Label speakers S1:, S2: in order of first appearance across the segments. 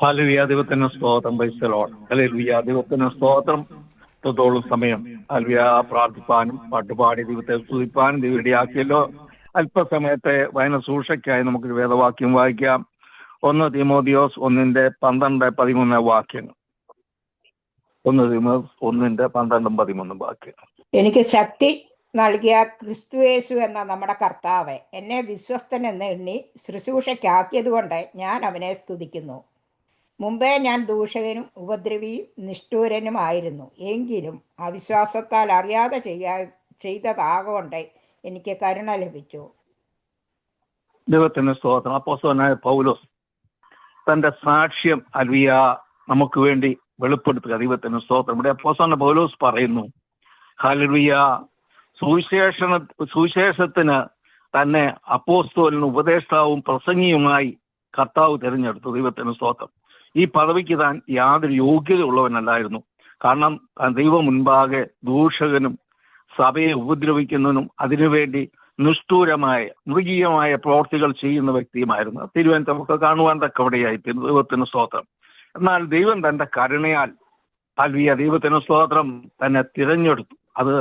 S1: Hallelujah, ദൈവത്തിന് സ്തോത്രം. Price the lord. Hallelujah, ദൈവത്തിന് സ്തോത്രം. ത്തോളം സമയം ഹല്ലേലൂയ പ്രാർത്ഥിപ്പാനും പാട്ടുപാടി ദൈവത്തെ സ്തുതിപ്പാനും ദൈവം ഇടയാക്കിയല്ലോ. അല്പസമയത്തെ വചന സൂക്ഷയ്ക്കായി നമുക്കൊരു വേദവാക്യം വായിക്കാം. 1 തീമോഥെയോസ് 1:12-13 വാക്യങ്ങൾ. 1 തീമോഥെയോസ് 1:12-13 വാക്യങ്ങൾ.
S2: എനിക്ക് ശക്തി നൽകിയ ക്രിസ്തുയേശു എന്ന നമ്മുടെ കർത്താവ് എന്നെ വിശ്വസ്തനെന്ന് എണ്ണി ശുശ്രൂഷയ്ക്കാക്കിയത് കൊണ്ട് ഞാൻ അവനെ സ്തുതിക്കുന്നു. മുമ്പേ ഞാൻ ദൂഷകനും ഉപദ്രവിയും നിഷ്ഠൂരനുമായിരുന്നു. എങ്കിലും അവിശ്വാസത്താൽ അറിയാതെ ചെയ്തതാകൊണ്ട് എനിക്ക് കരുണ ലഭിച്ചു.
S1: ദൈവത്തിന് സ്തോത്രം. അപ്പോസ്തലനായ പൗലോസ് തന്റെ സാക്ഷ്യം ഹല്ലേലൂയ നമുക്ക് വേണ്ടി വെളിപ്പെടുത്തുക. ദൈവത്തിന് സ്തോത്രം. ഇവിടെ അപ്പോസ്തലനായ പൗലോസ് പറയുന്നു, ഹല്ലേലൂയ, സുവിശേഷത്തിന് തന്നെ അപ്പോസ്തലനും ഉപദേഷ്ടാവും പ്രസംഗിയുമായി കർത്താവ് തിരഞ്ഞെടുത്തു. ദൈവത്തിന് സ്തോത്രം. ഈ പദവിക്ക് താൻ യാതൊരു യോഗ്യത ഉള്ളവനല്ലായിരുന്നു. കാരണം ദൈവം മുൻപാകെ ദൂഷകനും സഭയെ ഉപദ്രവിക്കുന്നതിനും അതിനുവേണ്ടി നിഷ്ഠൂരമായ മൃഗീയമായ പ്രവർത്തികൾ ചെയ്യുന്ന വ്യക്തിയുമായിരുന്നു. തിരുവനന്തപുരത്ത് കാണുവാൻ തക്കവിടെയായിത്തീർന്നു. ദൈവത്തിന് സ്തോത്രം. എന്നാൽ ദൈവം തന്റെ കരുണയാൽ ഹല്ലേലൂയ ദൈവത്തിന് സ്തോത്രം തന്നെ തിരഞ്ഞെടുത്തു. അത്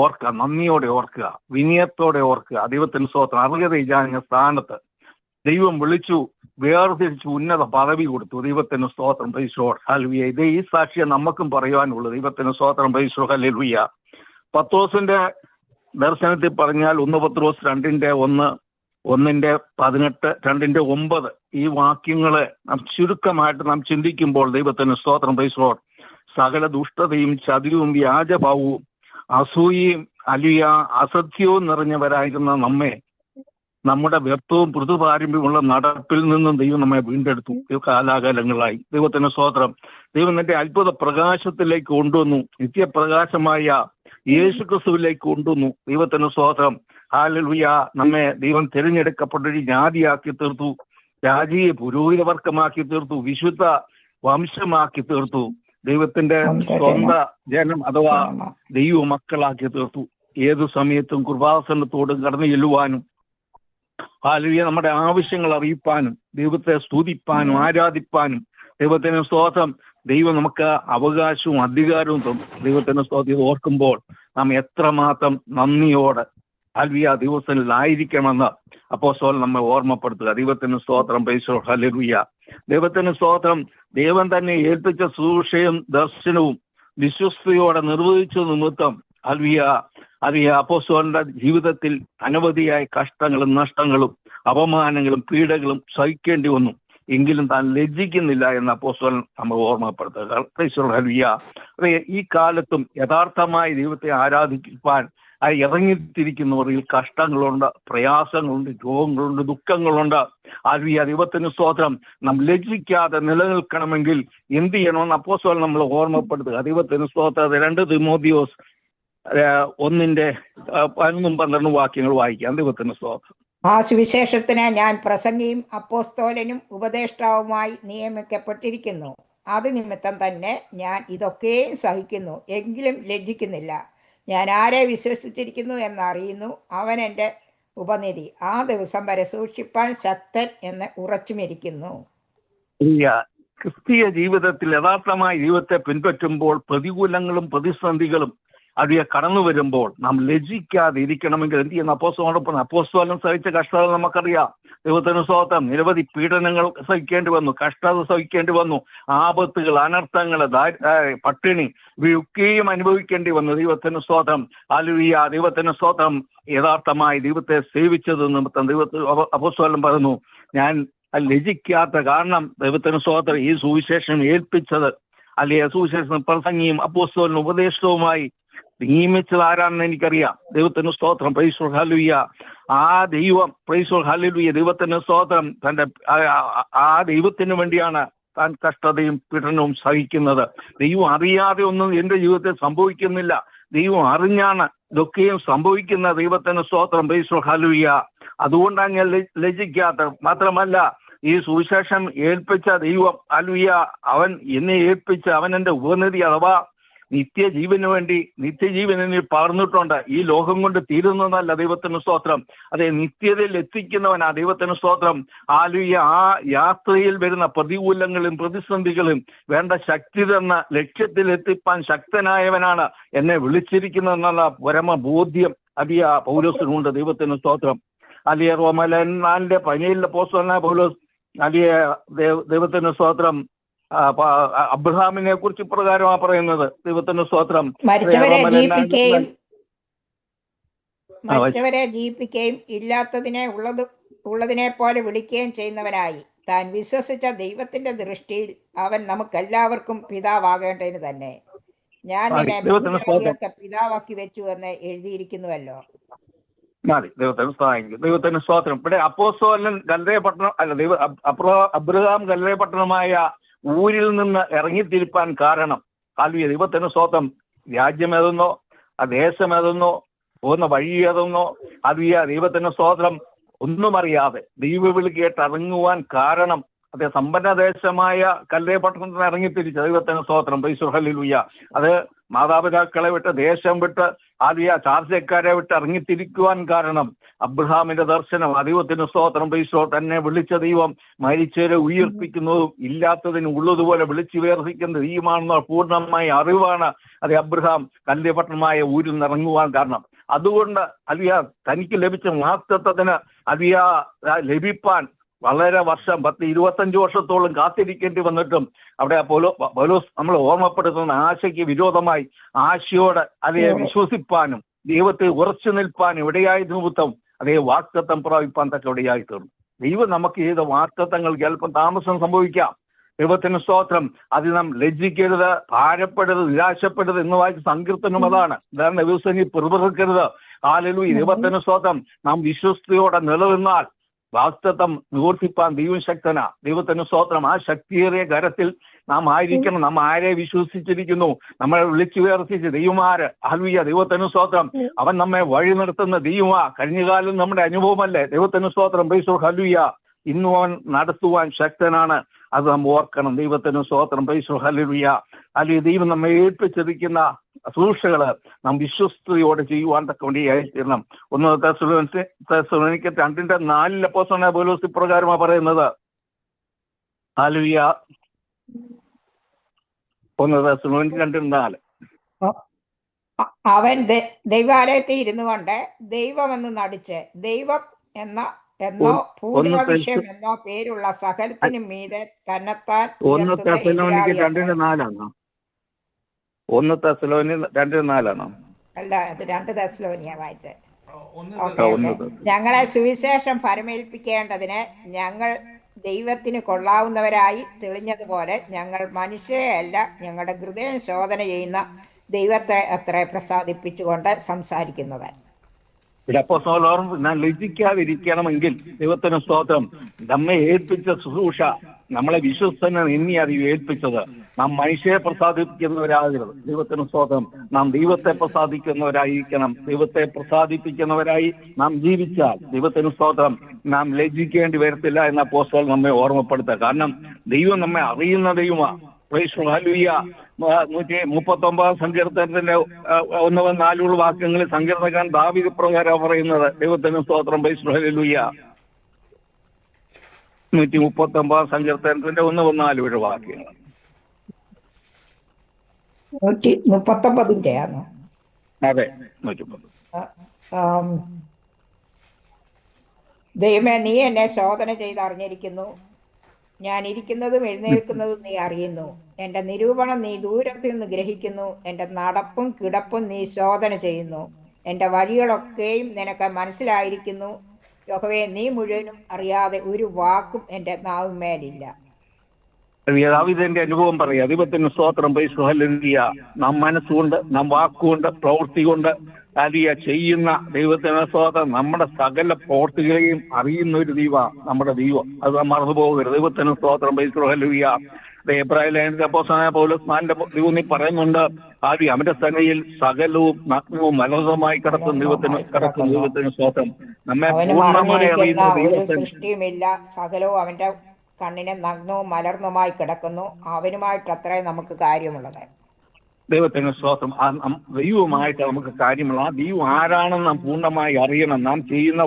S1: ഓർക്കുക, നന്ദിയോടെ ഓർക്കുക, വിനയത്തോടെ ഓർക്കുക. ദൈവത്തിന് സ്തോത്രം. അർഹതയില്ലാഞ്ഞ സ്ഥാനത്ത് ദൈവം വിളിച്ചു, വേർതിരിച്ചു, ഉന്നത പദവി കൊടുത്തു. ദൈവത്തിന് സ്തോത്രം. Price the lord. ഹല്ലേലൂയ. ഇത് ഈ സാക്ഷ്യം നമുക്കും പറയുവാനുള്ളൂ. ദൈവത്തിന് സ്തോത്രം. Price the lord. ഹല്ലേലൂയ. പത്രോസിന്റെ ദർശനത്തിൽ പറഞ്ഞാൽ 1 പത്രോസ് 2:1, 1:18, 2:9 ഈ വാക്യങ്ങളെ ചുരുക്കമായിട്ട് നാം ചിന്തിക്കുമ്പോൾ ദൈവത്തിന് സ്തോത്രം. Price the Lord. സകല ദുഷ്ടതയും ചതിവും വ്യാജഭാവവും അസൂയയും ഹല്ലേലൂയ അസത്യവും നിറഞ്ഞവരായിരുന്ന നമ്മെ നമ്മുടെ വ്യർത്ഥവും പൃഥുപാരമ്യമുള്ള നടപ്പിൽ നിന്നും ദൈവം നമ്മെ വീണ്ടെടുത്തു. കാലാകാലങ്ങളായി. ദൈവത്തിന് സ്തോത്രം. ദൈവം നിന്റെ അത്ഭുത പ്രകാശത്തിലേക്ക് കൊണ്ടുവന്നു. നിത്യപ്രകാശമായ യേശുക്രിസ്തുവിലേക്ക് കൊണ്ടുവന്നു. ദൈവത്തിന് സ്തോത്രം. ഹല്ലേലൂയ. നമ്മെ ദൈവം തിരഞ്ഞെടുക്കപ്പെട്ടൊരു ജാതിയാക്കി തീർത്തു. രാജീയ പുരോഹിത വർഗമാക്കി തീർത്തു. വിശുദ്ധ വംശമാക്കി തീർത്തു. ദൈവത്തിന്റെ സ്വന്തം ജനം അഥവാ ദൈവ മക്കളാക്കി തീർത്തു. ഏതു സമയത്തും കൃപാസനത്തോട് കടന്നു ചെല്ലുവാനും ഹല്ലേലൂയ നമ്മുടെ ആവശ്യങ്ങൾ അറിയിപ്പാനും ദൈവത്തെ സ്തുതിപ്പാനും ആരാധിപ്പാനും ദൈവത്തിന് സ്തോത്രം ദൈവം നമുക്ക് അവകാശവും അധികാരവും തന്നു. ദൈവത്തിന് സ്തോത്രം ഓർക്കുമ്പോൾ നാം എത്രമാത്രം നന്ദിയോടെ ഹല്ലേലൂയ ദിവസത്തിലായിരിക്കണമെന്ന് അപ്പോസ്തലൻ നമ്മെ ഓർമ്മപ്പെടുത്തുക. ദൈവത്തിന് സ്തോത്രം. Price the lord. ഹല്ലേലൂയ. ദൈവത്തിന് സ്തോത്രം. ദൈവം തന്നെ ഏൽപ്പിച്ച ശുശ്രൂഷയും ദർശനവും വിശ്വസ്തയോടെ നിർവഹിച്ച നിമിത്തം ഹല്ലേലൂയ അപ്പോസ്തലന്റെ ജീവിതത്തിൽ അനവധിയായ കഷ്ടങ്ങളും നഷ്ടങ്ങളും അപമാനങ്ങളും പീഡകളും സഹിക്കേണ്ടി വന്നു. എങ്കിലും താൻ ലജ്ജിക്കുന്നില്ല എന്ന് അപ്പോസ്തലൻ നമ്മൾ ഓർമ്മപ്പെടുത്തുക. Praise the lord. ഹല്ലേലൂയ. ഈ കാലത്തും യഥാർത്ഥമായി ദൈവത്തെ ആരാധിക്കാൻ ഇറങ്ങിത്തിരിക്കുന്നവരിൽ കഷ്ടങ്ങളുണ്ട്, പ്രയാസങ്ങളുണ്ട്, രോഗങ്ങളുണ്ട്, ദുഃഖങ്ങളുണ്ട്. ഹല്ലേലൂയ. ദൈവത്തിന് സ്തോത്രം. നാം ലജ്ജിക്കാതെ നിലനിൽക്കണമെങ്കിൽ എന്ത് ചെയ്യണമെന്ന് അപ്പോസ്തലൻ നമ്മൾ ഓർമ്മപ്പെടുത്തുക. ദൈവത്തിന് സ്തോത്രം. 2 തീമോഥെയോസ് 1:11-12 വാക്യങ്ങൾ വായിക്കാം. ദൈവത്തിന് സ്തോത്രം.
S2: ആ സുവിശേഷത്തിന് ഞാൻ പ്രസംഗിയും അപ്പോസ്തലനും ഉപദേഷ്ടാവുമായി നിയമിക്കപ്പെട്ടിരിക്കുന്നു. അത് നിമിത്തം തന്നെ ഞാൻ ഇതൊക്കെയും സഹിക്കുന്നു, എങ്കിലും ലജ്ജിക്കുന്നില്ല. ഞാൻ ആരെ വിശ്വസിച്ചിരിക്കുന്നു എന്നറിയുന്നു. അവൻ എൻ്റെ ഉപനിധി. ആ ദിവസം വരെ സൂക്ഷിപ്പാൻ ശക്തൻ എന്ന് ഉറച്ചുമിരിക്കുന്നു.
S1: ക്രിസ്തീയ ജീവിതത്തിൽ യഥാർത്ഥമായ ദൈവത്തെ പിൻപറ്റുമ്പോൾ പ്രതികൂലങ്ങളും പ്രതിസന്ധികളും അതിയെ കടന്നു വരുമ്പോൾ നാം ലജ്ജിക്കാതെ ഇരിക്കണമെങ്കിൽ എന്ത് ചെയ്യുന്ന അപ്പോസ്തലൻ സഹിച്ച കഷ്ടത നമുക്കറിയാം. ദൈവത്തിന് സ്തോത്രം. നിരവധി പീഡനങ്ങൾ സഹിക്കേണ്ടി വന്നു, കഷ്ടത സഹിക്കേണ്ടി വന്നു, ആപത്തുകൾ, അനർത്ഥങ്ങൾ, പട്ടിണി ഇവയൊക്കെയും അനുഭവിക്കേണ്ടി വന്നു. ദൈവത്തിന് സ്തോത്രം. ഹല്ലേലൂയ. ദൈവത്തിന് സ്തോത്രം. യഥാർത്ഥമായി ദൈവത്തെ സേവിച്ചത് നിമിത്തം അപ്പോസ്തലൻ പറയുന്നു, ഞാൻ ലജ്ജിക്കാത്ത കാരണം ദൈവത്തിന് സ്തോത്രം ഈ സുവിശേഷം ഏൽപ്പിച്ചത് അല്ലെങ്കിൽ സുവിശേഷം പ്രസംഗിയും അപ്പോസ്തലനും ഉപദേഷ്ടവുമായി നിയമിച്ചത് ആരാണെന്ന് എനിക്കറിയാം. ദൈവത്തിന് സ്തോത്രം. Price the lord. ഹല്ലേലൂയ. ആ ദൈവം പ്രൈസ് ദി ലോർഡ്. ഹല്ലേലൂയ. ദൈവത്തിന് സ്തോത്രം. തന്റെ ആ ദൈവത്തിന് വേണ്ടിയാണ് താൻ കഷ്ടതയും പീഡനവും സഹിക്കുന്നത്. ദൈവം അറിയാതെ ഒന്നും എന്റെ ജീവിതത്തിൽ സംഭവിക്കുന്നില്ല. ദൈവം അറിഞ്ഞാണ് ഇതൊക്കെയും സംഭവിക്കുന്ന. ദൈവത്തിന് സ്തോത്രം. Price the lord. ഹല്ലേലൂയ. അതുകൊണ്ടാണ് ഞാൻ ലജ്ജിക്കാത്തത്. മാത്രമല്ല ഈ സുവിശേഷം ഏൽപ്പിച്ച ദൈവം ഹല്ലേലൂയ അവൻ എന്നെ ഏൽപ്പിച്ച അവൻ എൻ്റെ ഉപനിധി അഥവാ നിത്യജീവന് വേണ്ടി നിത്യജീവനിൽ പകർന്നിട്ടുണ്ട്. ഈ ലോകം കൊണ്ട് തീരുന്നതല്ല. ദൈവത്തിന് സ്തോത്രം. അതെ, നിത്യതയിൽ എത്തിക്കുന്നവനാ ദൈവത്തിന് സ്തോത്രം. ആ യാത്രയിൽ വരുന്ന പ്രതികൂലങ്ങളും പ്രതിസന്ധികളും വേണ്ട ശക്തി തന്ന ലക്ഷ്യത്തിൽ എത്തിപ്പാൻ ശക്തനായവനാണ് എന്നെ വിളിച്ചിരിക്കുന്നതെന്നുള്ള പരമബോധ്യം അലിയ പൗലോസിനുണ്ട്. ദൈവത്തിന് സ്തോത്രം. അലിയ റോമലൻ 4:17 അപ്പോസ്തലനായ പൗലോസ് അലിയ ദൈവത്തിന് സ്തോത്രം അബ്രഹാമിനെ കുറിച്ച് ഇപ്രകാരമാ പറയുന്നത്. ദൈവത്തിന്റെ സ്തോത്രം.
S2: മരിച്ചവരെ ജീവിപ്പിക്കുകയും ഇല്ലാത്തതിനെ ഉള്ളതിനെ പോലെ വിളിക്കുകയും ചെയ്യുന്നവനായി താൻ വിശ്വസിച്ച ദൈവത്തിന്റെ ദൃഷ്ടിയിൽ അവൻ നമുക്കെല്ലാവർക്കും പിതാവാകേണ്ടതിന് തന്നെ ഞാൻ നിന്നെ ബഹുജാതികൾക്ക് പിതാവാക്കി വെച്ചു എന്ന് എഴുതിയിരിക്കുന്നുവല്ലോ.
S1: ദൈവത്തിന് സ്തോത്രം. ഇവിടെ അപ്പോസ്തലൻ ഗലീലപട്ടണം അബ്രഹാം ഗലീലപട്ടണമായ ഊരിൽ നിന്ന് ഇറങ്ങിത്തിരിപ്പാൻ കാരണം ദൈവത്തിന് സ്തോത്രം. രാജ്യം ഏതെന്നോ ദേശം ഏതെന്നോ പോകുന്ന വഴി ഏതെന്നോ ദൈവത്തിന് സ്തോത്രം ഒന്നും അറിയാതെ ദൈവവിളി കേട്ട് ഇറങ്ങുവാൻ കാരണം അതേ സമ്പന്നദേശമായ ഗലീലപട്ടണത്തിന് ഇറങ്ങിത്തിരിച്ച ദൈവത്തിന് സ്തോത്രം. ഹല്ലേലൂയ. അത് മാതാപിതാക്കളെ വിട്ട് ദേശം വിട്ട് ചാർച്ചക്കാരെ വിട്ട് ഇറങ്ങിത്തിരിക്കുവാൻ കാരണം അബ്രഹാമിന്റെ ദർശനം. ദൈവത്തിന് സ്തോത്രം. തന്നെ വിളിച്ച ദൈവം മരിച്ചവരെ ഉയർപ്പിക്കുന്നതും ഇല്ലാത്തതിന് ഉള്ളതുപോലെ വിളിച്ചു വേർതിക്കുന്ന ദൈവമാണെന്ന പൂർണ്ണമായ അറിവാണ് അബ്രഹാം ഗലീലപട്ടണമായ ഊരിൽ നിന്ന് ഇറങ്ങുവാൻ കാരണം. അതുകൊണ്ട് തനിക്ക് ലഭിച്ച വാഗ്ദത്തത്തിന് ലഭിപ്പാൻ വളരെ വർഷം 10-25 വർഷത്തോളം കാത്തിരിക്കേണ്ടി വന്നിട്ടും അവിടെ പൗലോസ് നമ്മൾ ഓർമ്മപ്പെടുത്തുന്ന ആശയ്ക്ക് വിരോധമായി ആശയോട് വിശ്വസിപ്പാനും ദൈവത്തെ ഉറച്ചു നിൽപ്പാനും ഇടയായി നിമിത്തം വാഗ്ദത്തം പ്രാപിപ്പാൻ തക്ക ഇടയായി തീർന്നു. ദൈവം നമുക്ക് ചെയ്ത വാഗ്ദത്തങ്ങൾക്ക് അല്പം താമസം സംഭവിക്കാം. ദൈവത്തിന് സ്തോത്രം. അത് നാം ലജ്ജിക്കരുത്, ഭാരപ്പെടരുത്, നിരാശപ്പെടരുത് എന്ന് വായിച്ച സങ്കീർത്തനം അതാണ്. ദിവസം പിറുപിറുക്കരുത്. ഹല്ലേലൂയ. ദൈവത്തിന് സ്തോത്രം. നാം വിശ്വസ്തയോടെ നിലനിന്നാൽ വാസ്തവം നിവർത്തിപ്പാൻ ദൈവം ശക്തനാ. ദൈവത്തിന് സ്തോത്രം. ആ ശക്തിയേറിയ കരത്തിൽ നാം ആയിരിക്കണം. നാം ആരെ വിശ്വസിച്ചിരിക്കുന്നു, നമ്മളെ വിളിച്ചു വേർതിച്ച് ദൈവമാര്. ഹല്ലേലൂയ. ദൈവത്തിന് സ്തോത്രം. അവൻ നമ്മെ വഴി നടത്തുന്ന ദൈവമാ. കഴിഞ്ഞ കാലം നമ്മുടെ അനുഭവമല്ലേ. ദൈവത്തിന് സ്തോത്രം. ഹല്ലേലൂയ. ഇന്നും അവൻ നടത്തുവാൻ ശക്തനാണ്. അത് നാം ഓർക്കണം. ദൈവത്തിന് സ്തോത്രം. ഹല്ലേലൂയ. അല്ലെങ്കിൽ ദൈവം നമ്മെ ഏൽപ്പിച്ചിരിക്കുന്ന ശുശ്രൂഷകള് നാം വിശ്വസ്തയോടെ ചെയ്യുവാൻ തക്ക വേണ്ടിയായി തീരണം. 1 തെസ്സലോനിക്കർ 2:4 അപ്പോസ്തലനായ പൗലോസ് ഇപ്രകാരമാണ് പറയുന്നത്. ഹല്ലേലൂയ. 1 തെസ്സലോനിക്കർ 2:4
S2: അവൻ ദൈവാലയത്തിൽ ഇരുന്നു കൊണ്ട് ദൈവമെന്ന് നടിച്ച് ദൈവം എന്നോ പൂർണ്ണവിഷയം എന്നോ പേരുള്ള സകലത്തിനും മീതെ തന്നെത്താൻ
S1: 1 തെസ്സലോനിക്കർ 2:4 1 തെസ്സലോനിക്കർ 2:4
S2: അല്ല, അത് 2 തെസ്സലോനിയ വായിച്ചത്. ഞങ്ങളെ സുവിശേഷം ഫലമേൽപ്പിക്കേണ്ടതിന് ഞങ്ങൾ ദൈവത്തിന് കൊള്ളാവുന്നവരായി തെളിഞ്ഞതുപോലെ ഞങ്ങൾ മനുഷ്യരെയല്ല ഞങ്ങളുടെ ഹൃദയം ശോധന ചെയ്യുന്ന ദൈവത്തെ അത്ര പ്രസാദിപ്പിച്ചുകൊണ്ട് സംസാരിക്കുന്നത്.
S1: ഞാൻ ലജ്ജിക്കാതിരിക്കണമെങ്കിൽ ദൈവത്തിന് സ്തോത്രം. നമ്മെ ഏൽപ്പിച്ച ശുശ്രൂഷ നമ്മളെ വിശ്വസ്തനെ എണ്ണി അറിവ് ഏൽപ്പിച്ചത് നാം മനുഷ്യരെ പ്രസാദിപ്പിക്കുന്നവരാകരുത്. ദൈവത്തിന് സ്തോത്രം. നാം ദൈവത്തെ പ്രസാദിക്കുന്നവരായിരിക്കണം. ദൈവത്തെ പ്രസാദിപ്പിക്കുന്നവരായി നാം ജീവിച്ചാൽ ദൈവത്തിന് സ്തോത്രം നാം ലജ്ജിക്കേണ്ടി വരത്തില്ല എന്ന അപ്പോസ്തലൻ നമ്മെ ഓർമ്മപ്പെടുത്തുക. കാരണം ദൈവം നമ്മെ അറിയുന്ന ദൈവമാണ്. ഹല്ലേലൂയ. 139 സങ്കീർത്തനത്തിന്റെ 1-4 വാക്യങ്ങളിൽ സങ്കീർത്തനക്കാരൻ ദാവീദ് പ്രകാരം പറയുന്നത്. ദൈവത്തിന് സ്തോത്രം. ഹല്ലേലൂയ. 139 സങ്കീർത്തനത്തിന്റെ 1-4 വാക്യങ്ങൾ.
S2: 139 ആണോ?
S1: അതെ, 139.
S2: ദൈവമേ, നീ എന്നെ ശോധന ചെയ്ത് അറിഞ്ഞിരിക്കുന്നു. ഞാൻ ഇരിക്കുന്നതും എഴുന്നേൽക്കുന്നതും നീ അറിയുന്നു. എൻ്റെ നിരൂപണം നീ ദൂരത്തിൽ നിന്ന് ഗ്രഹിക്കുന്നു. എൻ്റെ നടപ്പും കിടപ്പും നീ ശോധന ചെയ്യുന്നു. എൻ്റെ വഴികളൊക്കെയും നിനക്ക് മനസ്സിലായിരിക്കുന്നു. യഹോവേ, നീ മുഴുവനും അറിയാതെ ഒരു വാക്കും എൻ്റെ നാവുമേലില്ല.
S1: ദാവീദിന്റെ അനുഭവം പറയാം. ദൈവത്തിന് സ്തോത്രം. ഹല്ലേലൂയ. നാം മനസ്സുകൊണ്ട് നാം വാക്കുകൊണ്ട് പ്രവൃത്തി കൊണ്ട് ചെയ്യുന്ന ദൈവത്തിന് സ്തോത്രം. നമ്മുടെ സകല പ്രവൃത്തികളെയും അറിയുന്ന ഒരു ദൈവ നമ്മുടെ ദൈവം. അത് നാം മറന്നു പോകരുത്. ദൈവത്തിന് സ്തോത്രം. ഹല്ലേലൂയ. എബ്രായലേഖനത്തിലെ അപ്പോസ്തലനായ പൗലോസ് 4:3 പറയുന്നുണ്ട്. അവന്റെ സനയിൽ സകലവും നഗ്നവും മലർന്നതുമായി കിടക്കുന്ന ദൈവത്തിന് സ്തോത്രം. നമ്മെ പൂർണ്ണമായി അറിയുന്ന
S2: സൃഷ്ടിയുമില്ല. സകലവും അവന്റെ കണ്ണിന് നഗ്നവും മലർന്നുമായി കിടക്കുന്നു. അവനുമായിട്ട് അത്രേ നമുക്ക് കാര്യമുള്ളത്.
S1: ദൈവത്തിന് സ്തോത്രം. ദൈവമായിട്ട് നമുക്ക് കാര്യമുള്ള ആ ദൈവം ആരാണെന്ന് നാം പൂർണ്ണമായി അറിയണം. നാം ചെയ്യുന്ന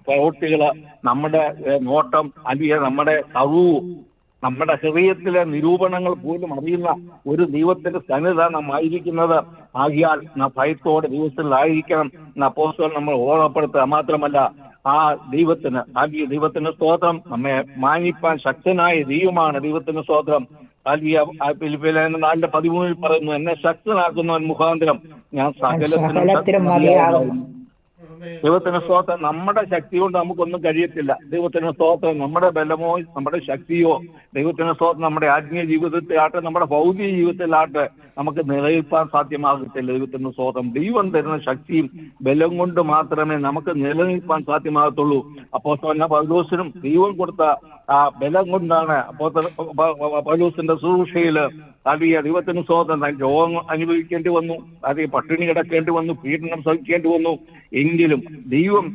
S1: പ്രവൃത്തികള്, നമ്മുടെ നോട്ടം, അല്ലെങ്കിൽ നമ്മുടെ അറിവും, നമ്മുടെ ഹൃദയത്തിലെ നിരൂപണങ്ങൾ പോലും അറിയുന്ന ഒരു ദൈവത്തിന്റെ സന്നിധി നാം ആയിരിക്കുന്നത്. ആകിയാൽ നാം ഭയത്തോടെ ദൈവത്തിലായിരിക്കണം എന്ന് അപ്പോസ്തലൻ നമ്മൾ ഓർമ്മപ്പെടുത്തുക. മാത്രമല്ല ആ ദൈവത്തിന് സ്തോത്രം, നമ്മെ മാനിപ്പാൻ ശക്തനായ ദൈവമാണ് ദൈവത്തിന് സ്തോത്രം. ഫിലിപ്പിയർ 4:13 പറയുന്നു, എന്നെ ശക്തനാക്കുന്നവൻ മുഖാന്തരം ഞാൻ സകലത്തിനും മതിയാകും. ദൈവത്തിന് സ്തോത്രം. നമ്മുടെ ശക്തി കൊണ്ട് നമുക്കൊന്നും കഴിയത്തില്ല. ദൈവത്തിന് സ്തോത്രം. നമ്മുടെ ബലമോ നമ്മുടെ ശക്തിയോ ദൈവത്തിന് സ്തോത്രം നമ്മുടെ ആത്മീയ ജീവിതത്തിലാട്ടെ നമ്മുടെ ഭൗതിക ജീവിതത്തിലാട്ടെ നമുക്ക് നിലനിൽപ്പാൻ സാധ്യമാകത്തില്ല. ദൈവത്തിന് സ്തോത്രം. ദൈവം തരുന്ന ശക്തിയും ബലം കൊണ്ട് മാത്രമേ നമുക്ക് നിലനിൽപ്പാൻ സാധ്യമാകത്തുള്ളൂ. അപ്പോസ്തലൻ പൗലോസിനും ദൈവം കൊടുത്ത ആ ബലം കൊണ്ടാണ് പൗലോസിന്റെ ശുശ്രൂഷയില് ദൈവത്തിന് സ്തോത്രം. രോഗം അനുഭവിക്കേണ്ടി വന്നു, പട്ടിണി കിടക്കേണ്ടി വന്നു, പീഡനം സഹിക്കേണ്ടി വന്നു. എങ്കിലും ദൈവം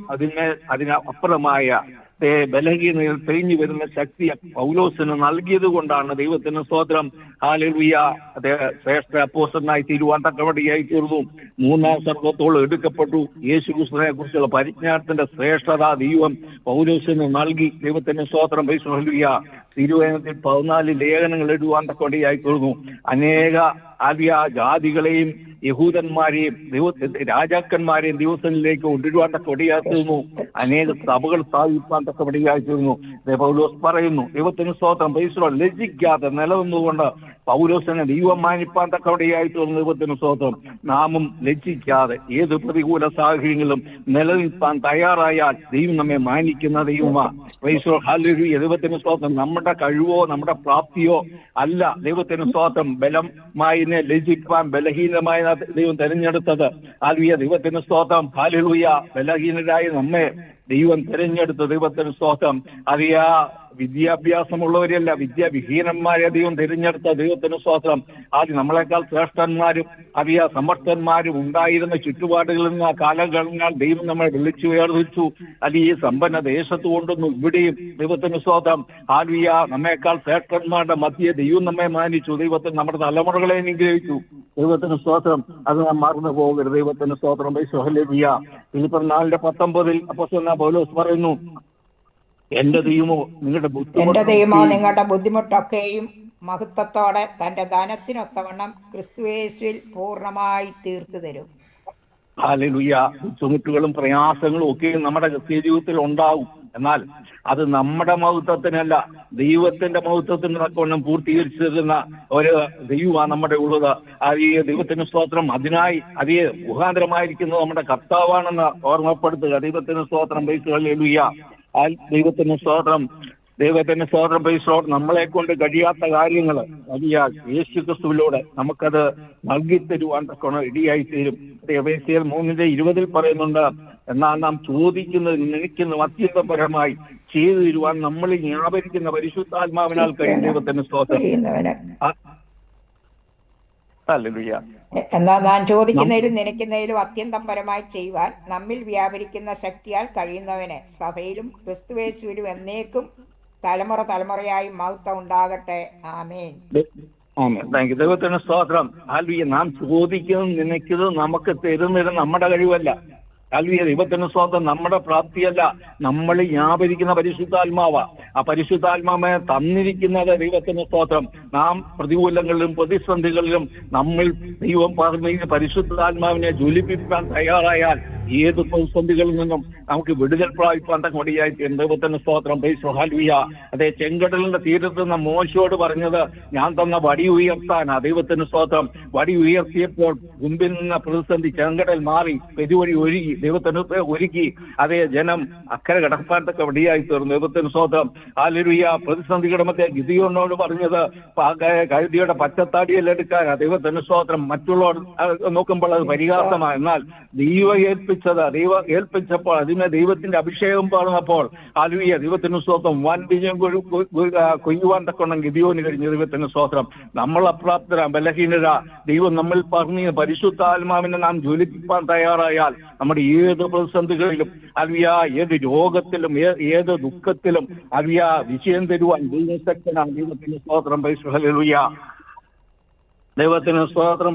S1: അതിന് അപ്പുറമായ ബലഹീനതയിൽ തെളിഞ്ഞു വരുന്ന ശക്തി പൗലോസിന് നൽകിയത് കൊണ്ടാണ് ദൈവത്തിന് സ്തോത്രം. ഹല്ലേലൂയ. ശ്രേഷ്ഠ അപ്പോസ്തലനായി തീരുവാൻ തക്കവടിയായി തീർന്നു. 3-ാം സ്വർഗ്ഗത്തോളം എടുക്കപ്പെട്ടു. യേശുക്രിസ്തുവിനെ കുറിച്ചുള്ള പരിജ്ഞാനത്തിന്റെ ശ്രേഷ്ഠത ദൈവം പൗലോസിന് നൽകി. ദൈവത്തിന് സ്തോത്രം. ഹല്ലേലൂയ. തിരുവചനത്തിൽ 14 ലേഖനങ്ങൾ എഴുതുവാൻ തക്കവടിയായി തീർന്നു. അനേക ജാതികളെയും യഹൂദന്മാരെയും രാജാക്കന്മാരെയും ദിവസങ്ങളിലേക്ക് കൊണ്ടുവരുവാൻ തക്കവടിയായി തീർന്നു. അനേക സഭകൾ സ്ഥാപിപ്പാൻ തക്കവടിയായി തീർന്നു. പൗലോസ് പറയുന്നു, ദൈവത്തിന് സ്തോത്രം. ലജ്ജിക്കാതെ നിലനിന്നുകൊണ്ട് പൗലോസിനെ ദൈവം മാനിപ്പാൻ തക്കവടിയായി തീർന്നു. ദൈവത്തിന് സ്തോത്രം. നാമും ലജ്ജിക്കാതെ ഏത് പ്രതികൂല സാഹചര്യങ്ങളിലും നിലനിൽപ്പാൻ തയ്യാറായാൽ ദൈവം നമ്മെ മാനിക്കുന്ന ദൈവമാണ്. ദൈവത്തിന് സ്തോത്രം. നമ്മുടെ കഴിവോ നമ്മുടെ പ്രാപ്തിയോ അല്ല ദൈവത്തിന് സ്തോത്രം ബലമായി ലജ്ജിപ്പാൻ ബലഹീനമായ ദൈവം തെരഞ്ഞെടുത്തത്. ദൈവത്തിന് സ്തോത്രം. ഹല്ലേലൂയ. ബലഹീനരായ നമ്മെ ദൈവം തെരഞ്ഞെടുത്ത ദൈവത്തിന് സ്തോത്രം. വിദ്യാഭ്യാസമുള്ളവരെയല്ല, വിദ്യാവിഹീനന്മാരെ ദൈവം തിരഞ്ഞെടുത്ത ദൈവത്തിന് സ്തോത്രം. നമ്മളെക്കാൾ ശ്രേഷ്ഠന്മാരും സമർത്ഥന്മാരും ഉണ്ടായിരുന്ന ചുറ്റുപാടുകളിൽ നിന്ന് കാലഘട്ടങ്ങൾ ദൈവം നമ്മളെ വിളിച്ചു വേർതിരിച്ചു. ഈ സമ്പന്ന ദേശത്ത് കൊണ്ടൊന്നും ഇവിടെയും ദൈവത്തിന് സ്തോത്രം. നമ്മേക്കാൾ ശ്രേഷ്ഠന്മാരുടെ മധ്യേ ദൈവം നമ്മെ മാനിച്ചു. ദൈവത്തിന് നമ്മുടെ തലമുറകളെ അനുഗ്രഹിച്ചു. ദൈവത്തിന് സ്തോത്രം. അത് നാം മറന്നു പോകരുത്. ദൈവത്തിന് സ്തോത്രം. ഹല്ലേലൂയ. ഫിലിപ്പിയർ 4:19 അപ്പോസ്തലൻ പൗലോസ് പറയുന്നു, എന്റെ ദൈവമോ നിങ്ങളുടെ
S2: ബുദ്ധിമുട്ടൊക്കെയും മഹത്വത്തോടെ തന്റെ ധനത്തിനൊത്തവണ്ണം ക്രിസ്തുയേശുവിൽ പൂർണ്ണമായി തീർത്തു തരും.
S1: ഹല്ലേലൂയ. ബുദ്ധിമുട്ടുകളും പ്രയാസങ്ങളും ഒക്കെ നമ്മുടെ ക്രിസ്തീയ ജീവിതത്തിൽ ഉണ്ടാവും. എന്നാൽ അത് നമ്മുടെ മഹത്വത്തിനല്ല, ദൈവത്തിന്റെ മഹത്വത്തിന് തക്കവണ്ണം പൂർത്തീകരിച്ചു തരുന്ന ഒരു ദൈവമാണ് നമ്മുടെ ഉള്ളത്. ദൈവത്തിന് സ്തോത്രം. അതിനായി മുഖാന്തരമായിരിക്കുന്നത് നമ്മുടെ കർത്താവാണെന്ന് ഓർമ്മപ്പെടുത്തുക. ദൈവത്തിന് സ്തോത്രം. ഹല്ലേലൂയ. ദൈവത്തിന് സ്തോത്രം. ദൈവത്തിന് സ്തോത്രം. നമ്മളെ കൊണ്ട് കഴിയാത്ത കാര്യങ്ങൾ യേശു ക്രിസ്തുവിലൂടെ നമുക്കത് നൽകിത്തരുവാൻ തക്കവണ്ണം ഇടിയായി തീരും. എഫേസ്യർ 3:20 പറയുന്നുണ്ട്, എന്നാൽ നാം ചോദിക്കുന്നത് നിனைക്കുന്നത് അത്യന്തപരമായി ചെയ്തു തരുവാൻ നമ്മൾ വ്യാപരിക്കുന്ന പരിശുദ്ധാത്മാവിനാൽ കഴിയും. ദൈവത്തിന് സ്തോത്രം.
S2: എന്നാൽ നാം ചോദിക്കുന്നതിലും നനയ്ക്കുന്നതിലും അത്യന്തം പരമായി ചെയ്യുവാൻ നമ്മിൽ വ്യാപരിക്കുന്ന ശക്തിയാൽ കഴിയുന്നവനെ സഭയിലും ക്രിസ്തുയേശുവിലും എന്നേക്കും തലമുറയായി മഹത്വം ഉണ്ടാകട്ടെ. ആമേൻ.
S1: ദൈവത്തിന് സ്തോത്രം. നാം ചോദിക്കുന്നതും നനയ്ക്കുന്നതും നമുക്ക് തരുന്നത് നമ്മുടെ കഴിവല്ല. ദൈവത്തിന് സ്തോത്രം. നമ്മുടെ പ്രാപ്തിയല്ല, നമ്മൾ വ്യാപരിക്കുന്ന പരിശുദ്ധാത്മാവാ. ആ പരിശുദ്ധാത്മാവെ തന്നിരിക്കുന്നത് ദൈവത്തിന് സ്തോത്രം. നാം പ്രതികൂലങ്ങളിലും പ്രതിസന്ധികളിലും നമ്മൾ ദൈവം പറഞ്ഞ പരിശുദ്ധാത്മാവിനെ ജ്വലിപ്പിക്കാൻ തയ്യാറായാൽ ഏത് പ്രതിസന്ധികളിൽ നിന്നും നമുക്ക് വിടുതൽ പ്രാപിപ്പാൻ തക്കവടിയായി ദൈവത്തിന് സ്തോത്രം. ഹല്ലേലൂയ. ചെങ്കടലിന്റെ തീരത്ത് നിന്ന് മോശയോട് പറഞ്ഞത്, ഞാൻ തന്ന വടി ഉയർത്താനാ. ദൈവത്തിന് സ്തോത്രം. വടി ഉയർത്തിയപ്പോൾ മുമ്പിൽ നിന്ന പ്രതിസന്ധി ചെങ്കടൽ മാറി, പെരുവഴി ഒഴുകി. ദൈവത്തിന് ഒരുക്കി ജനം അക്കരെ കടപ്പാൻ തക്കവടിയായി തീർന്നു. ദൈവത്തിന് സ്തോത്രം. ഹല്ലേലൂയ. പ്രതിസന്ധിയുടെ മധ്യേ ഗിദെയോനോട് പറഞ്ഞത് കഴുതിയുടെ പച്ചത്താടിയെല്ലാം എടുക്കാനാ. ദൈവത്തിന് സ്തോത്രം. മറ്റുള്ളവർ നോക്കുമ്പോൾ അത് പരിഹാസമാണ്. എന്നാൽ ദൈവം ഏൽപ്പിച്ചപ്പോൾ അതിനെ ദൈവത്തിന്റെ അഭിഷേകം പറഞ്ഞപ്പോൾ ഹല്ലേലൂയ. ദൈവത്തിന് സ്തോത്രം. വൻ വിജയം കൊയ്യുവാൻ തക്കവണ്ണം ഗിദെയോന് കഴിഞ്ഞു. ദൈവത്തിന് സ്തോത്രം. നമ്മൾ അപ്രാപ്തരാ, ബലഹീനരാ. ദൈവം നമ്മൾ പറഞ്ഞ പരിശുദ്ധാത്മാവിനെ നാം ജ്വലിപ്പിക്കാൻ തയ്യാറായാൽ നമ്മുടെ ഏത് പ്രതിസന്ധികളിലും ഏത് രോഗത്തിലും ഏത് ദുഃഖത്തിലും വിജയം തരുവാൻ ദൈവശക്തനാണ്. ദൈവത്തിന് സ്തോത്രം. ഹല്ലേലൂയ. ദൈവത്തിന് സ്തോത്രം,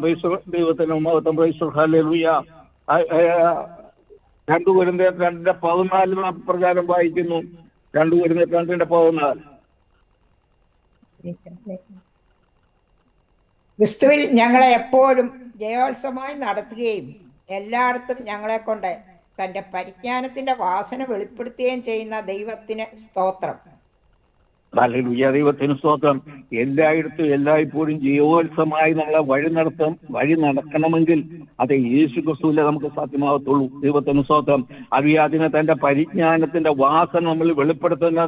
S1: ദൈവത്തിന് മഹത്വം, ഹല്ലേലൂയ. 2 കൊരിന്ത്യർ 2:14 പ്രകാരം വായിക്കുന്നു. 2 കൊരിന്ത്യർ 2:14.
S2: ക്രിസ്തുവിൽ ഞങ്ങളെ എപ്പോഴും ജയോത്സവമായി നടത്തുകയും എല്ലായിടത്തും ഞങ്ങളെ കൊണ്ട് തന്റെ പരിജ്ഞാനത്തിന്റെ വാസന വെളിപ്പെടുത്തുകയും ചെയ്യുന്ന ദൈവത്തിന് സ്തോത്രം.
S1: ഹല്ലേലൂയ. ദൈവത്തിന് സ്തോത്രം. എല്ലായിടത്തും എല്ലായ്പ്പോഴും ജയോത്സവമായി നമ്മളെ വഴി നടക്കണമെങ്കിൽ അത് യേശു ക്രിസ്തുവിലെ നമുക്ക് സാധ്യമാകത്തുള്ളൂ. ദൈവത്തിന് സ്തോത്രം. അതിനെ തന്റെ പരിജ്ഞാനത്തിന്റെ വാസന നമ്മൾ വെളിപ്പെടുത്തുന്ന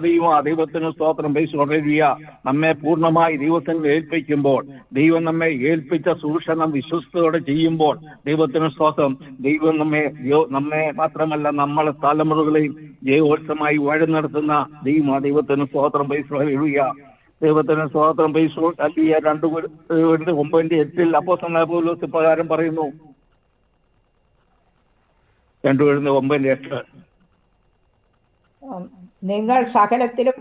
S1: ദൈവത്തിന് സ്തോത്രം. ഹല്ലേലൂയ. നമ്മെ പൂർണ്ണമായി ദൈവത്തിന് ഏൽപ്പിക്കുമ്പോൾ, ദൈവം നമ്മെ ഏൽപ്പിച്ച സൂക്ഷണം വിശ്വസ്തയോടെ ചെയ്യുമ്പോൾ, ദൈവത്തിന് സ്തോത്രം, ദൈവം നമ്മെ മാത്രമല്ല നമ്മളെ തലമുറകളെയും ജയോത്സവമായി വഴി നടത്തുന്ന ദൈവത്തിന് സ്തോത്രം. ഹല്ലേലൂയ. ദൈവത്തിന് സ്തോത്രം. 2:9 അപ്പോസ്തലനായ പൗലോസ് പ്രകാരം പറയുന്നു. 2:9
S2: നിങ്ങൾ സകലത്തിലും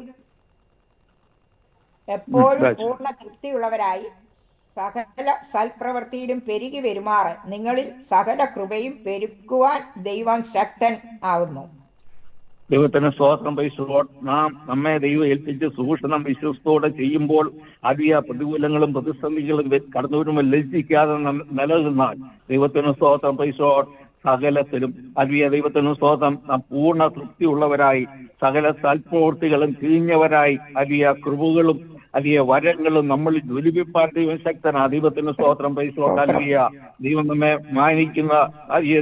S2: എപ്പോഴും പൂർണ്ണ തൃപ്തിയുള്ളവരായി സകല സൽപ്രവൃത്തിയിലും പെരുകി വരുമാറ് നിങ്ങളിൽ സകല കൃപയും പെരുക്കുവാൻ ദൈവം ശക്തൻ ആകുന്നു.
S1: ദൈവത്തിന് സ്തോത്രം. നമ്മെ ദൈവം ഏൽപ്പിച്ച് സൂക്ഷണം വിശ്വസ്തയോടെ ചെയ്യുമ്പോൾ അതിയ പ്രതികൂലങ്ങളും പ്രതിസന്ധികളും കടന്നു വരുമ്പോൾ ലജ്ജിക്കാതെ നിലനിന്നാൽ ദൈവത്തിന് സ്തോത്രം. സകലത്തിലും ദൈവത്തിന് സ്തോത്രം. പൂർണ്ണ തൃപ്തിയുള്ളവരായി സകല സൽപ്രവൃത്തികളും തിരിഞ്ഞവരായി കൃപകളും വരങ്ങളും നമ്മൾ ജ്വലിപ്പിപ്പാൻ ദൈവം ശക്തനാ. ദൈവത്തിന് സ്തോത്രം. ദൈവം നമ്മെ മാനിക്കുന്ന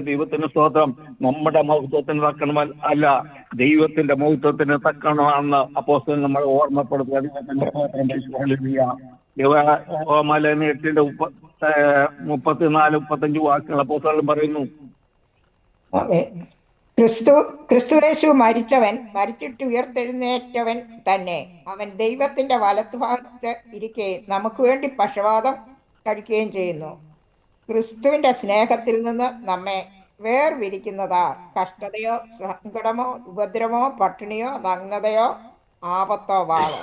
S1: ദൈവത്തിന് സ്തോത്രം. നമ്മുടെ മഹത്വത്തിന് തക്കണമല്ല, ദൈവത്തിന്റെ മഹത്വത്തിന് തക്കണമെന്ന് അപ്പോസ്തലൻ നമ്മളെ ഓർമ്മപ്പെടുത്തുക. ദൈവത്തിന്റെ സ്തോത്രം. 8:34-35 വാക്കുകൾ അപ്പോസ്തലൻ പറയുന്നു.
S2: ക്രിസ്തുയേശു മരിച്ചിട്ട് ഉയർത്തെഴുന്നേറ്റവൻ തന്നെ. അവൻ ദൈവത്തിന്റെ വലത്തുഭാഗത്ത് ഇരിക്കുകയും നമുക്ക് വേണ്ടി പക്ഷപാതം കഴിക്കുകയും ചെയ്യുന്നു. ക്രിസ്തുവിന്റെ സ്നേഹത്തിൽ നിന്ന് നമ്മെ വേർപിരിക്കുന്നതാ കഷ്ടതയോ സങ്കടമോ ഉപദ്രവമോ പട്ടിണിയോ നഗ്നതയോ ആപത്തോ വാളോ.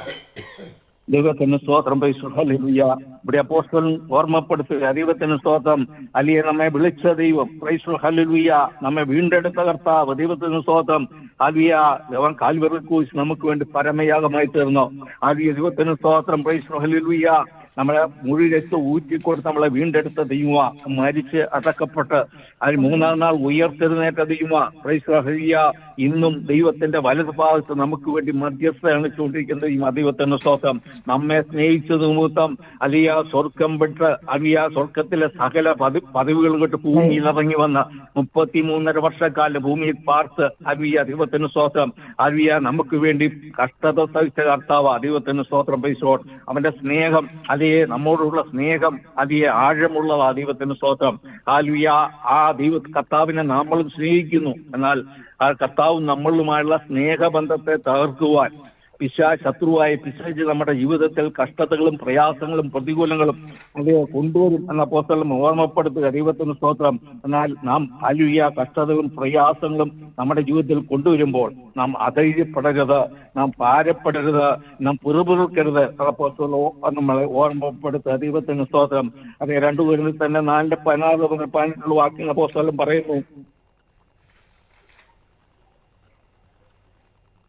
S1: ദൈവത്തിന് സ്തോത്രം. ഹല്ലേലൂയ. ഇവിടെ അപ്പോസ്തലൻ ഓർമ്മപ്പെടുത്തുക. ദൈവത്തിന് സ്തോത്രം. നമ്മെ വിളിച്ച ദൈവം. ഹല്ലേലൂയ. നമ്മെ വീണ്ടെടുത്ത കർത്താവ്. ദൈവത്തിന് സ്തോത്രം. അവൻ കാൽവറി ക്രൂശ് നമുക്ക് വേണ്ടി പരമയാഗമായി തീർന്നു. ദൈവത്തിന് സ്തോത്രം. ഹല്ലേലൂയ. നമ്മളെ മുഴി രക്തം ഊറ്റിക്കൊടുത്ത് നമ്മളെ വീണ്ടെടുത്ത ദൈവമാ. മരിച്ച് അടക്കപ്പെട്ട് 3-ാം നാൾ ഉയർത്തെഴുന്നേറ്റ ദൈവമാ. ഹല്ലേലൂയ. ഇന്നും ദൈവത്തിന്റെ വലതുഭാഗത്ത് നമുക്ക് വേണ്ടി മധ്യസ്ഥ അണിച്ചുകൊണ്ടിരിക്കുന്ന ദൈവത്തിന്റെ സ്തോത്രം. നമ്മെ സ്നേഹിച്ചത് നിമിത്തം സ്വർഗം വിട്ട് സ്വർഗത്തിലെ സകല പദവികൾ കൊണ്ട് ഭൂമിയിൽ ഇറങ്ങി വന്ന് 33.5 വർഷക്കാലം ഭൂമിയിൽ പാർത്ത് ദൈവത്തിന് സ്തോത്രം. നമുക്ക് വേണ്ടി കഷ്ടത സഹിച്ച കർത്താവ്. ദൈവത്തിന് സ്തോത്രം. അവന്റെ സ്നേഹം നമ്മോടുള്ള സ്നേഹം ആഴമുള്ളതാ. ദൈവത്തിന് സ്തോത്രം. കർത്താവിനെ നമ്മൾ സ്നേഹിക്കുന്നു. എന്നാൽ ആ കർത്താവ് നമ്മളുമായുള്ള സ്നേഹബന്ധത്തെ തകർക്കുവാൻ ശത്രുവായ പിശാച് നമ്മുടെ ജീവിതത്തിൽ കഷ്ടതകളും പ്രയാസങ്ങളും പ്രതികൂലങ്ങളും കൊണ്ടുവരും എന്ന അപ്പോസ്തലൻ ഓർമ്മപ്പെടുത്തുക. ദൈവത്തിന് സ്തോത്രം. എന്നാൽ നാം കഷ്ടതകളും പ്രയാസങ്ങളും നമ്മുടെ ജീവിതത്തിൽ കൊണ്ടുവരുമ്പോൾ നാം അധൈര്യപ്പെടരുത്, നാം ഭാരപ്പെടരുത്, നാം പിറുപിറുക്കരുത്. അപ്പോസ്തലൻ നമ്മളെ ഓർമ്മപ്പെടുത്തുക. ദൈവത്തിന് സ്തോത്രം. 2 കൊരിന്ത്യർ തന്നെ 4:16-18 വാക്യങ്ങൾ അപ്പോസ്തലൻ പറയുന്നു.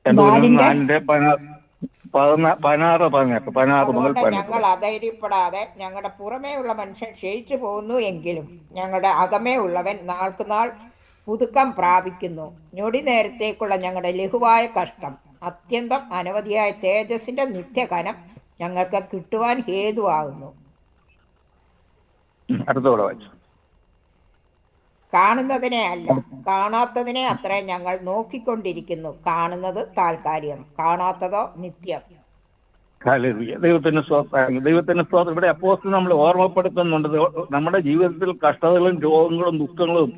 S2: 4:16-18 ഞങ്ങൾ അധൈര്യപ്പെടാതെ ഞങ്ങളുടെ പുറമേ ഉള്ള മനുഷ്യൻ ക്ഷയിച്ചു പോകുന്നു എങ്കിലും ഞങ്ങളുടെ അകമേ ഉള്ളവൻ നാൾക്കുനാൾ പുതുക്കം പ്രാപിക്കുന്നു. ഞൊടി നേരത്തേക്കുള്ള ഞങ്ങളുടെ ലഘുവായ കഷ്ടം അത്യന്തം അനവധിയായ തേജസ്സിന്റെ നിത്യകനം ഞങ്ങൾക്ക് കിട്ടുവാൻ ഹേതുവാകുന്നു. കാണുന്നതിനെ അല്ല, കാണാത്തതിനെ അത്ര ഞങ്ങൾ നോക്കിക്കൊണ്ടിരിക്കുന്നു. കാണുന്നത് താൽക്കാലികം, കാണാത്തതോ നിത്യം.
S1: ദൈവത്തിന് സ്തോത്രം. ഇവിടെ അപ്പോസ്തലൻ നമ്മൾ ഓർമ്മപ്പെടുത്തുന്നുണ്ട്. നമ്മുടെ ജീവിതത്തിൽ കഷ്ടതകളും രോഗങ്ങളും ദുഃഖങ്ങളും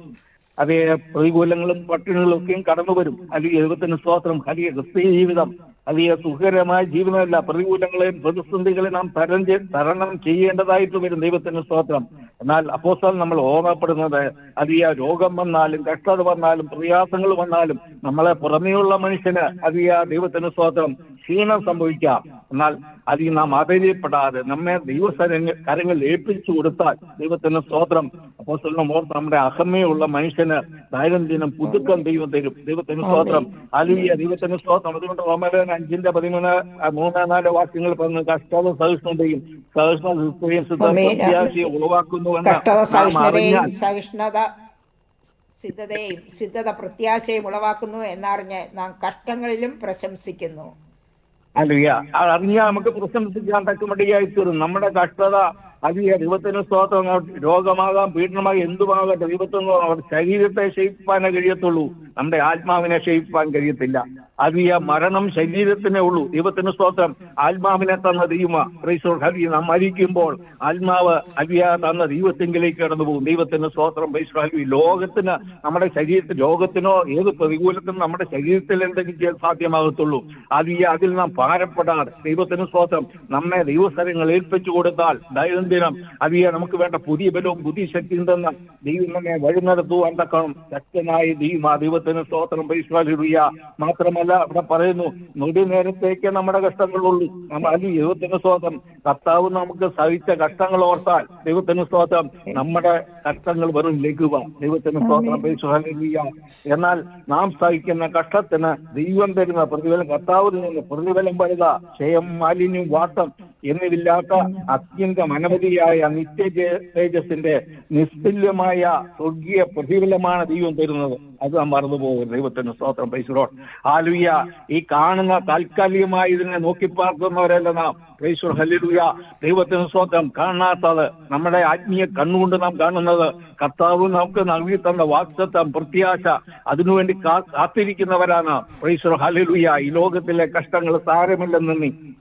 S1: പ്രതികൂലങ്ങളും പട്ടിണികളും ഒക്കെയും കടന്നു വരും. ദൈവത്തിന് സ്തോത്രം. ക്രിസ്തീയ ജീവിതം സുഖകരമായ ജീവിതമല്ല. പ്രതികൂലങ്ങളെയും പ്രതിസന്ധികളെയും നാം തരണം ചെയ്യേണ്ടതായിട്ട് വരും. ദൈവത്തിന് സ്തോത്രം. എന്നാൽ അപ്പോസ്തലൻ നമ്മൾ ഓർമ്മപ്പെടുന്നത് രോഗം വന്നാലും കഷ്ടത വന്നാലും പ്രയാസങ്ങൾ വന്നാലും നമ്മളെ പുറമേയുള്ള മനുഷ്യന് ദൈവത്തിന് സ്തോത്രം ക്ഷീണം സംഭവിക്കാം. എന്നാൽ അതിൽ നാം ആദരിപ്പെടാതെ നമ്മെ കരങ്ങളിൽ ഏൽപ്പിച്ചു കൊടുത്താൽ ദൈവത്തിന് സ്തോത്രം. അപ്പോസ്തലൻ ഓർത്ത് നമ്മുടെ അഹമയുള്ള മനുഷ്യന് ദൈനംദിനം പുതുക്കം ദൈവം തരും. ദൈവത്തിന് സ്തോത്രം. ഹല്ലേലൂയ. ദൈവത്തിന് സ്തോത്രം. അതുകൊണ്ട് റോമർ 5:13-4 വാക്യങ്ങൾ പറഞ്ഞു, കഷ്ടത സഹിഷ്ണുതയും സഹിഷ്ണുതയും പ്രത്യാശയെ ഉളവാക്കുന്നുവെന്ന് നാം അറിഞ്ഞാൽ
S2: സിദ്ധത പ്രത്യാശയും ഉളവാക്കുന്നു എന്നറിഞ്ഞ് നാം കഷ്ടങ്ങളിലും പ്രശംസിക്കുന്നു.
S1: ഹല്ലേലൂയ. അറിഞ്ഞാൽ നമുക്ക് പ്രശംസിക്കാൻ തക്കമടിയായി തീരും. നമ്മുടെ കഷ്ടത ദൈവത്തിന് സ്തോത്രം. രോഗമാകാം, പീഡനമാകാം, എന്തുമാകട്ടെ ദൈവത്തിന് ശരീരത്തെ ക്ഷയിപ്പാനേ കഴിയത്തുള്ളൂ, നമ്മുടെ ആത്മാവിനെ ക്ഷയിപ്പാൻ കഴിയത്തില്ല. മരണം ശരീരത്തിനേ ഉള്ളൂ. ദൈവത്തിന് സ്തോത്രം. ആത്മാവിനെ തന്ന ദൈവ ഹരി നാം മരിക്കുമ്പോൾ ആത്മാവ് തന്ന ദൈവത്തിങ്കിലേക്ക് കടന്നു പോകും. ദൈവത്തിന് സ്തോത്രം. ലോകത്തിന് നമ്മുടെ ശരീരത്തിൽ, ലോകത്തിനോ ഏത് പ്രതികൂലത്തിനും നമ്മുടെ ശരീരത്തിൽ എന്തെങ്കിലും സാധ്യമാകത്തുള്ളൂ. അതിൽ നാം ഭാരപ്പെടാതെ ദൈവത്തിന് സ്തോത്രം നമ്മെ ദൈവസ്ഥലങ്ങൾ ഏൽപ്പിച്ചു കൊടുത്താൽ ദൈനംദിനം നമുക്ക് വേണ്ട പുതിയ ബലവും പുതിയ ശക്തിയും തന്ന ദൈവം നമ്മെ വഴി നടത്തുവാൻ തക്കണം ശക്തനായ ദൈവത്തിന് സ്തോത്രം. മാത്രമല്ല അവിടെ പറയുന്നു, നെടുനേരത്തേക്ക് നമ്മുടെ കഷ്ടങ്ങളുള്ളൂ. ദൈവത്തിന് സ്തോത്രം. കർത്താവ് നമുക്ക് സഹിച്ച കഷ്ടങ്ങൾ ഓർത്താൽ ദൈവത്തിന് സ്തോത്രം നമ്മുടെ കഷ്ടങ്ങൾ വെറും ലഘുവ. ദൈവത്തിന് സ്തോത്രം. എന്നാൽ നാം സഹിക്കുന്ന കഷ്ടത്തിന് ദൈവം തരുന്ന പ്രതിഫലം, കർത്താവിൽ നിന്ന് പ്രതിഫലം പഴുത, ക്ഷയം, മാലിന്യം, വാട്ടം എന്നിവില്ലാത്ത അത്യന്തം അനവധിയായ നിത്യ തേജസ്സിന്റെ നിസ്തുല്യമായ സ്വർഗീയ പ്രതിഫലമാണ് ദൈവം തരുന്നത്. അത് നാം മറന്നുപോകും. ദൈവത്തിന് സ്തോത്രം. Price hallelujah. ഈ കാണുന്ന താൽക്കാലികമായി ഇതിനെ നോക്കിപ്പാർക്കുന്നവരല്ല നാം. Price hallelujah. ദൈവത്തിന് സ്തോത്രം. കാണാത്തത് നമ്മുടെ ആത്മീയ കണ്ണുകൊണ്ട് നാം കാണുന്നത് കർത്താവ് നമുക്ക് നൽകി തന്ന വാഗ്ദത്തം, പ്രത്യാശ, അതിനുവേണ്ടി കാത്തിരിക്കുന്നവരാണ്. Price hallelujah. ഈ ലോകത്തിലെ കഷ്ടങ്ങൾ സാരമില്ലെന്ന്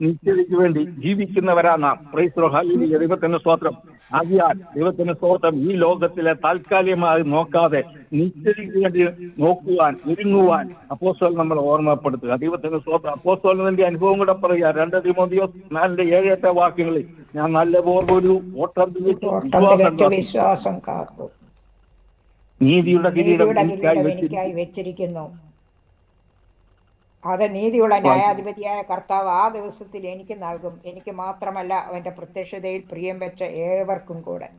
S1: നിത്യതയ്ക്ക് വേണ്ടി ജീവിക്കുന്നവരാണ്. Price hallelujah. ദൈവത്തിന് സ്തോത്രം. ആകിയാൽ ദൈവത്തിന് സ്തോത്രം. ഈ ലോകത്തിലെ താൽക്കാലികമായി നോക്കാതെ നിത്യതയ്ക്ക് വേണ്ടി നോക്കുവാൻ, ഒരുങ്ങുവാൻ അപ്പോസ്തലൻ നമ്മളെ ഓർമ്മപ്പെടുത്തുക. ദൈവത്തിന് സ്തോത്രം. അപ്പോസ്തലന്റെ അനുഭവം കൂടെ പറയുക. 2 തിമോഥെയോസ് 4:7-8 വാക്യങ്ങളിൽ, ഞാൻ നല്ല പോർവൊരു ഓട്ടം
S2: വിശ്വാസം കാത്തു,
S1: നീതിയുടെ കിരീടം
S2: എനിക്കായി വെച്ചിരിക്കുന്നു. അത് നീതിയുള്ള ന്യായാധിപതിയായ കർത്താവ് ആ ദിവസത്തിൽ എനിക്ക് നൽകും. എനിക്ക് മാത്രമല്ല, അവന്റെ പ്രത്യക്ഷതയിൽ പ്രിയം വെച്ച ഏവർക്കും കൂടെ.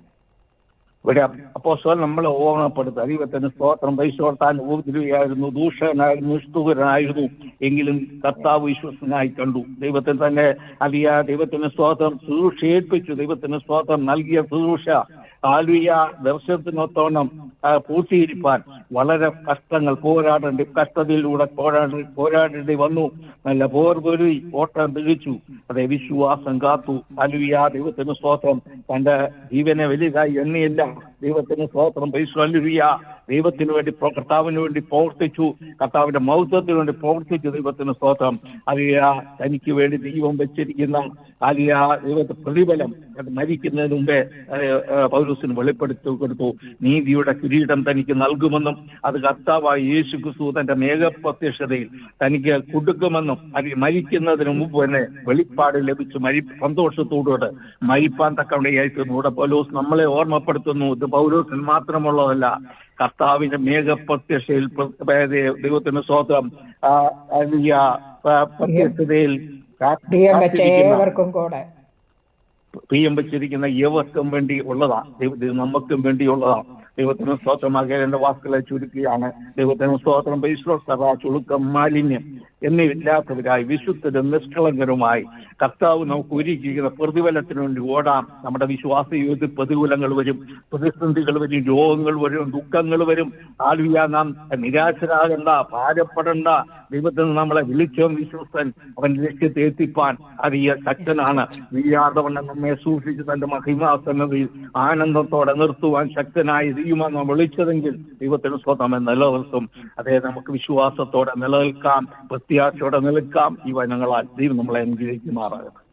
S1: ഇവിടെ അപ്പോസ്തലൻ നമ്മളെ ഓർമ്മപ്പെടുത്തുക. ദൈവത്തിന് സ്തോത്രം. പൈസോർത്താൻ ഉപദ്രവിയായിരുന്നു, ദൂഷകനായിരുന്നു, നിഷ്ഠൂരനായിരുന്നു, എങ്കിലും കർത്താവ് വിശ്വസനായി കണ്ടു. ദൈവത്തിന് തന്നെ ദൈവത്തിന് സ്തോത്രം. ശുശ്രൂഷ ഏൽപ്പിച്ചു. ദൈവത്തിന് സ്തോത്രം. നൽകിയ ശുശ്രൂഷ ദർശനത്തിനൊത്തോണം പൂർത്തീകരിപ്പാൻ വളരെ കഷ്ടങ്ങൾ കഷ്ടതയിലൂടെ പോരാടേണ്ടി വന്നു. നല്ല പോർപൊരുതി ഓട്ടം തികച്ചു. അതെ, വിശ്വാസം കാത്തു. ദൈവത്തിന് സ്തോത്രം. തന്റെ ജീവനെ വലുതായി എണ്ണിയില്ല. ദൈവത്തിന് സ്തോത്രം. ദൈവത്തിന് വേണ്ടി, കർത്താവിന് വേണ്ടി പ്രവർത്തിച്ചു. കർത്താവിന്റെ മഹത്വത്തിന് വേണ്ടി പ്രവർത്തിച്ചു. ദൈവത്തിന് സ്തോത്രം. തനിക്ക് വേണ്ടി ദൈവം വെച്ചിരിക്കുന്ന ദൈവത്തെ പ്രതിഫലം മരിക്കുന്നതിന് മുമ്പേ പൗലോസിന് വെളിപ്പെടുത്തി കൊടുത്തു. നീതിയുടെ കിരീടം തനിക്ക് നൽകുമെന്നും അത് കർത്താവായ യേശു ക്രിസ്തു തന്റെ മേഘപ്രത്യക്ഷതയിൽ തനിക്ക് കൊടുക്കുമെന്നും അത് മരിക്കുന്നതിന് മുമ്പ് തന്നെ വെളിപ്പാട് ലഭിച്ചു സന്തോഷത്തോടുകൂടെ മരിപ്പാൻ തക്കവണയായിരുന്നു. ഇവിടെ പൗലോസ് നമ്മളെ ഓർമ്മപ്പെടുത്തുന്നു. ഇത് പൗലോസിന് മാത്രമുള്ളതല്ല, കർത്താവിന്റെ മേഘപ്രത്യക്ഷയിൽ ദൈവത്തിന് സ്തോത്രം പ്രത്യക്ഷതയിൽ പ്രിയം വെച്ചിരിക്കുന്ന ഏവർക്കും വേണ്ടി ഉള്ളതാണ്. നമുക്കും വേണ്ടിയുള്ളതാണ്. ദൈവത്തിന് സ്തോത്രമാകിയ എന്റെ വാക്കുകളെ ചുരുക്കുകയാണ്. ദൈവത്തിന് സ്തോത്രം. ചുളുക്കം, മാലിന്യം എന്നില്ലാത്തവരായി വിശുദ്ധരും നിഷ്കളങ്കരുമായി കർത്താവ് നമുക്ക് ഒരുക്കിയിരിക്കുന്ന പ്രതിഫലത്തിന് വേണ്ടി ഓടാം. നമ്മുടെ വിശ്വാസ ജീവിതത്തിൽ പ്രതികൂലങ്ങൾ വരും, പ്രതിസന്ധികൾ വരും, രോഗങ്ങൾ വരും, ദുഃഖങ്ങൾ വരും. നാം നിരാശരാകണ്ട, ഭാരപ്പെടേണ്ട. ദൈവത്തിന് നമ്മളെ വിളിച്ചോ വിശ്വസ്തൻ, അവൻ ലക്ഷ്യത്തെ എത്തിപ്പാൻ അറിയ ശക്തനാണ്. വീഴാതവണ്ണം നമ്മെ സൂക്ഷിച്ച് തന്റെ മഹിമാസന്നതയിൽ ആനന്ദത്തോടെ നിർത്തുവാൻ ശക്തനായി ദൈവം നാം വിളിച്ചതെങ്കിൽ ദൈവത്തിന് സ്വതമേ നിലനിർത്തും. അതേ, നമുക്ക് വിശ്വാസത്തോടെ നിലനിൽക്കാം, പ്രത്യാശയോടെ നിൽക്കാം. ഈ വചനങ്ങളാൽ ദൈവം നമ്മളെ അനുഗ്രഹിക്കുമാറാകട്ടെ.